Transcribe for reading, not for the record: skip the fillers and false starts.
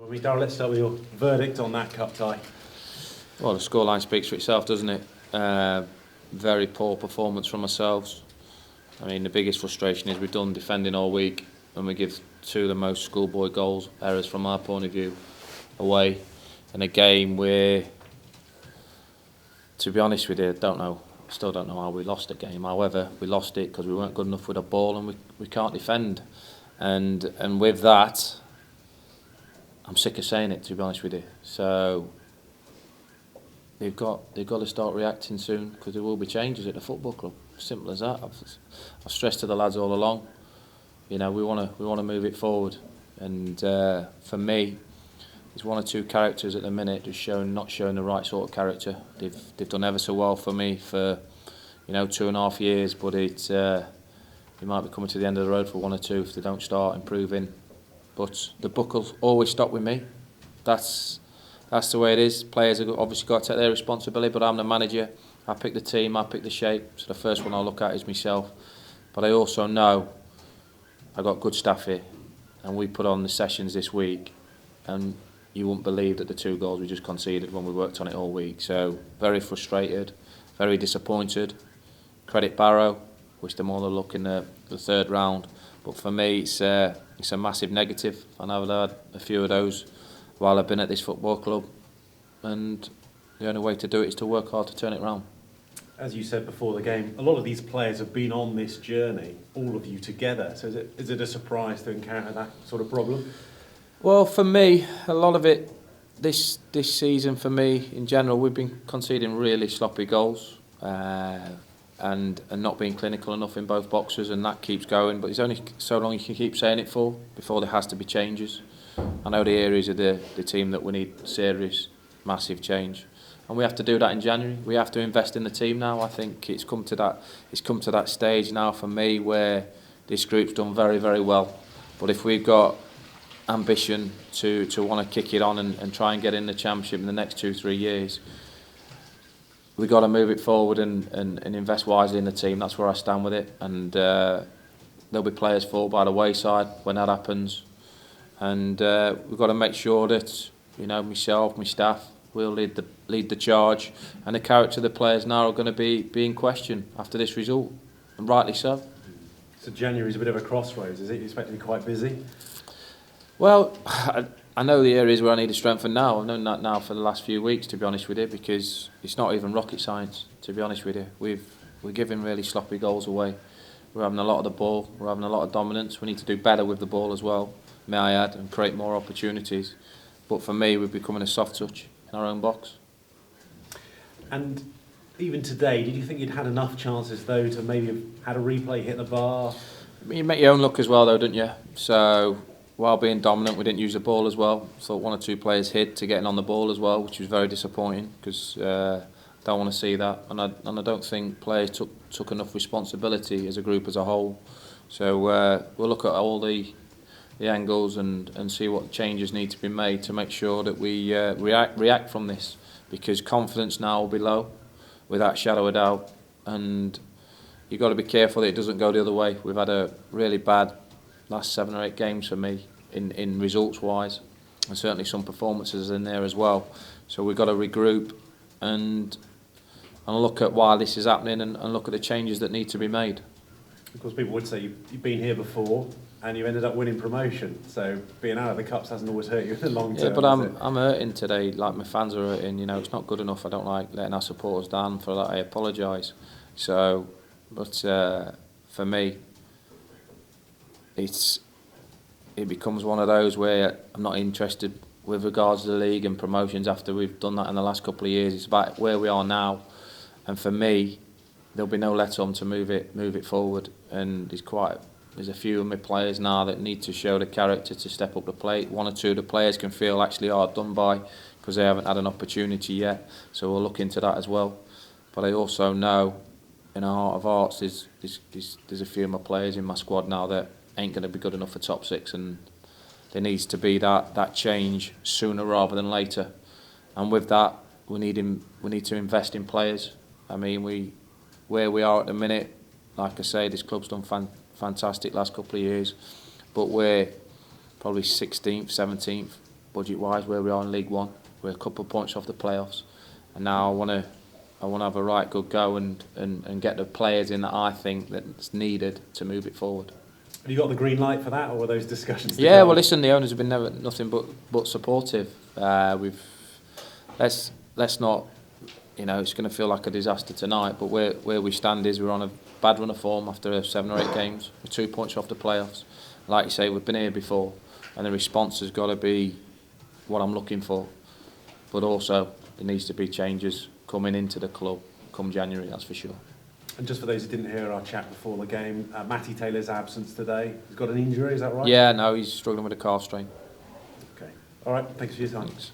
I mean, Darrell, let's start with your verdict on that cup tie. Well, the scoreline speaks for itself, doesn't it? Very poor performance from ourselves. I mean, the biggest frustration is we've done defending all week and we give two of the most schoolboy goals, errors from our point of view, away in a game where, to be honest with you, still don't know how we lost the game. However, we lost it because we weren't good enough with the ball and we can't defend. And with that, I'm sick of saying it, to be honest with you. So they've got to start reacting soon, because there will be changes at the football club. Simple as that. I've stressed to the lads all along. You know, we want to move it forward, and for me, there's one or two characters at the minute just not showing the right sort of character. They've done ever so well for me for 2.5 years, but we might be coming to the end of the road for one or two if they don't start improving. But the buck will always stop with me. That's the way it is. Players have obviously got to take their responsibility, but I'm the manager. I pick the team, I pick the shape. So the first one I'll look at is myself. But I also know I've got good staff here, and we put on the sessions this week, and you wouldn't believe that the 2 goals we just conceded when we worked on it all week. So very frustrated, very disappointed. Credit Barrow, wish them all the luck in the 3rd round. But for me, it's a massive negative. I know I've had a few of those while I've been at this football club, and the only way to do it is to work hard to turn it round. As you said before the game, a lot of these players have been on this journey, all of you together. So is it a surprise to encounter that sort of problem? Well, for me, a lot of it this season, for me in general, we've been conceding really sloppy goals and not being clinical enough in both boxes, and that keeps going. But it's only so long you can keep saying it for before there has to be changes. I know the areas of the team that we need serious, massive change, and we have to do that in January. We have to invest in the team now. I think it's come to that stage now for me where this group's done very, very well. But if we've got ambition to want to kick it on and try and get in the Championship in the next 2-3 years, we've got to move it forward and invest wisely in the team. That's where I stand with it. And there'll be players fall by the wayside when that happens. And we've got to make sure that myself, my staff, will lead the charge, and the character of the players now are going to be in question after this result, and rightly so. So January's a bit of a crossroads, is it? You expect to be quite busy? Well, I know the areas where I need to strengthen now. I've known that now for the last few weeks, to be honest with you, because it's not even rocket science, to be honest with you. We're giving really sloppy goals away. We're having a lot of the ball. We're having a lot of dominance. We need to do better with the ball as well, may I add, and create more opportunities. But for me, we're becoming a soft touch in our own box. And even today, did you think you'd had enough chances though to maybe have had a replay hit the bar? You make your own luck as well though, don't you? So while being dominant, we didn't use the ball as well. Thought one or two players hid to getting on the ball as well, which was very disappointing, because don't want to see that. And I don't think players took enough responsibility as a group as a whole. So we'll look at all the angles and see what changes need to be made to make sure that we react from this, because confidence now will be low, without shadow of doubt, and you've got to be careful that it doesn't go the other way. We've had a really bad last 7 or 8 games for me in results wise, and certainly some performances in there as well. So we've got to regroup and look at why this is happening, and look at the changes that need to be made. Of course, people would say you've been here before and you ended up winning promotion, so being out of the cups hasn't always hurt you in the long term. Yeah, but I'm hurting today, like my fans are hurting. It's not good enough. I don't like letting our supporters down. For that I apologise. So, but for me, it becomes one of those where I'm not interested with regards to the league and promotions after we've done that in the last couple of years. It's about where we are now, and for me, there'll be no let on to move it forward. And there's a few of my players now that need to show the character to step up the plate. one or two of the players can feel actually hard done by because they haven't had an opportunity yet. So we'll look into that as well. But I also know, in our heart of hearts, there's a few of my players in my squad now that ain't going to be good enough for top 6, and there needs to be that change sooner rather than later. And with that, we need to invest in players. I mean, where we are at the minute, like I say, this club's done fantastic last couple of years, but we're probably 16th, 17th, budget-wise where we are in League One. We're a couple of points off the playoffs, and now I want to have a right good go and get the players in that I think that's needed to move it forward. Have you got the green light for that, or were those discussions? Yeah, well, listen, the owners have been nothing but supportive. Let's not, it's going to feel like a disaster tonight, but where we stand is we're on a bad run of form after 7 or 8 games. We're 2 points off the playoffs. Like you say, we've been here before, and the response has got to be what I'm looking for. But also, there needs to be changes coming into the club come January, that's for sure. And just for those who didn't hear our chat before the game, Matty Taylor's absence today. He's got an injury, is that right? Yeah, no, he's struggling with a calf strain. Okay. All right, thanks for your time. Thanks.